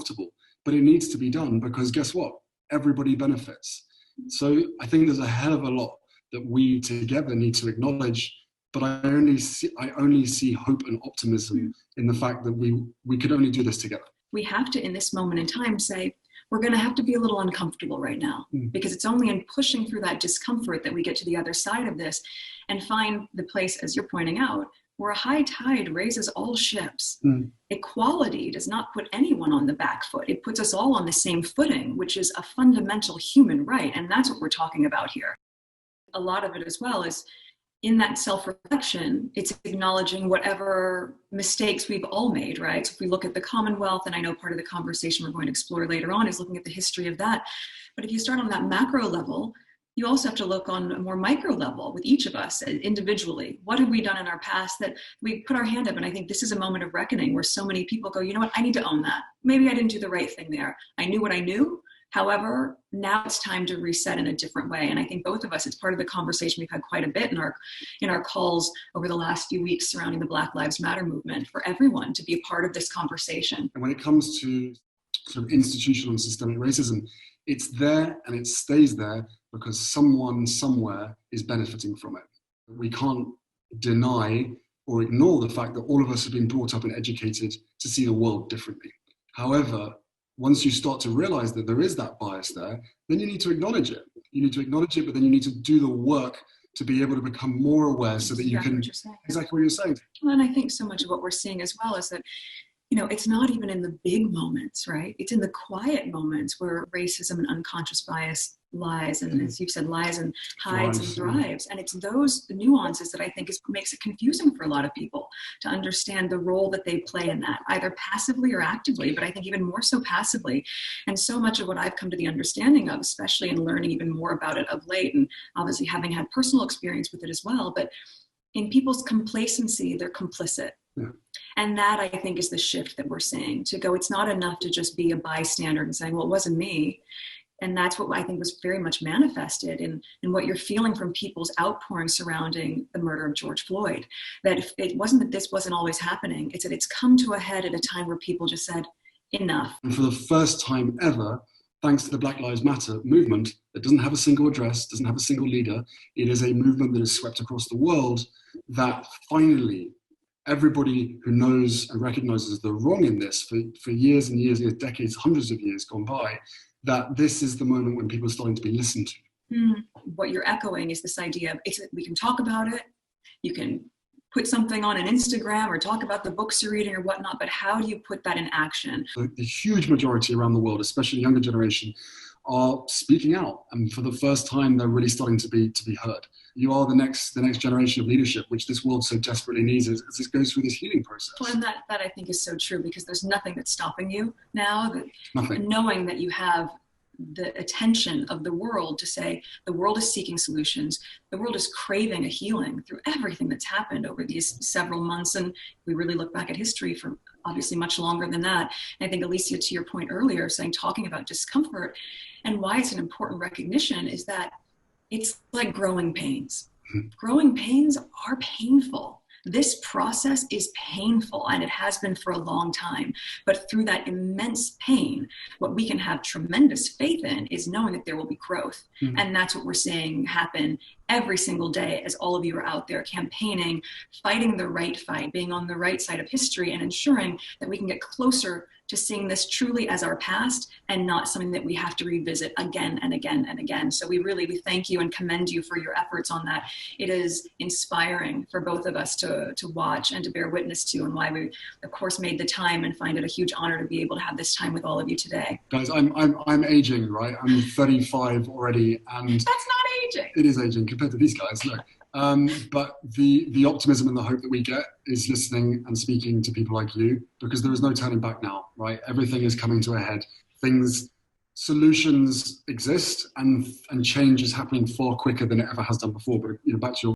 uncomfortable, but it needs to be done because guess what? Everybody benefits. So I think there's a hell of a lot that we together need to acknowledge, but I only see hope and optimism in the fact that we could only do this together. We have to, in this moment in time, say, we're going to have to be a little uncomfortable right now, because it's only in pushing through that discomfort that we get to the other side of this and find the place, as you're pointing out, where a high tide raises all ships. Equality does not put anyone on the back foot. It puts us all on the same footing, which is a fundamental human right. And that's what we're talking about here. A lot of it as well is in that self-reflection, it's acknowledging whatever mistakes we've all made, right? So if we look at the Commonwealth, and I know part of the conversation we're going to explore later on is looking at the history of that. But if you start on that macro level, you also have to look on a more micro level with each of us individually. What have we done in our past that we put our hand up? And I think this is a moment of reckoning where so many people go, you know what, I need to own that. Maybe I didn't do the right thing there. I knew what I knew. However, now it's time to reset in a different way. And I think both of us, it's part of the conversation we've had quite a bit in our calls over the last few weeks surrounding the Black Lives Matter movement, for everyone to be a part of this conversation. And when it comes to sort of institutional and systemic racism, it's there and it stays there because someone somewhere is benefiting from it. We can't deny or ignore the fact that all of us have been brought up and educated to see the world differently. However, once you start to realize that there is that bias there, then you need to acknowledge it. You need to acknowledge it, but then you need to do the work to be able to become more aware so that you can, exactly what you're saying. Well, and I think so much of what we're seeing as well is that, you know, it's not even in the big moments, right? It's in the quiet moments where racism and unconscious bias lies, and as you've said, lies and hides and thrives. And it's those nuances that I think makes it confusing for a lot of people to understand the role that they play in that, either passively or actively, but I think even more so passively. And so much of what I've come to the understanding of, especially in learning even more about it of late, and obviously having had personal experience with it as well, but in people's complacency, they're complicit. And that, I think, is the shift that we're seeing, to go, it's not enough to just be a bystander and saying, well, it wasn't me. And that's what I think was very much manifested in what you're feeling from people's outpouring surrounding the murder of George Floyd. That if it wasn't that this wasn't always happening, it's that it's come to a head at a time where people just said, enough. And for the first time ever, thanks to the Black Lives Matter movement, that doesn't have a single address, doesn't have a single leader, it is a movement that is swept across the world, that finally everybody who knows and recognizes the wrong in this for years and years, decades, hundreds of years gone by, that this is the moment when people are starting to be listened to. What you're echoing is this idea of we can talk about it, you can put something on an Instagram or talk about the books you're reading or whatnot, but how do you put that in action? The huge majority around the world, especially the younger generation, are speaking out, and for the first time they're really starting to be heard. You are the next generation of leadership, which this world so desperately needs as it goes through this healing process. Well, and that I think is so true, because there's nothing that's stopping you now, Nothing. Knowing that you have the attention of the world to say the world is seeking solutions, the world is craving a healing through everything that's happened over these several months, and we really look back at history for obviously much longer than that. And I think, Alicia, to your point earlier, talking about discomfort and why it's an important recognition is that it's like growing pains. Growing pains are painful. This process is painful, and it has been for a long time. But through that immense pain, what we can have tremendous faith in is knowing that there will be growth. And that's what we're seeing happen every single day as all of you are out there campaigning, fighting the right fight, being on the right side of history, and ensuring that we can get closer to seeing this truly as our past and not something that we have to revisit again and again and again. So we thank you and commend you for your efforts on that. It is inspiring for both of us to watch and to bear witness to, and why we, of course, made the time and find it a huge honor to be able to have this time with all of you today. Guys, I'm aging, right? I'm 35 already, and that's not aging. It is aging compared to these guys, no. But the optimism and the hope that we get is listening and speaking to people like you, because there is no turning back now, right? Everything is coming to a head. Solutions exist, and change is happening far quicker than it ever has done before. But back to your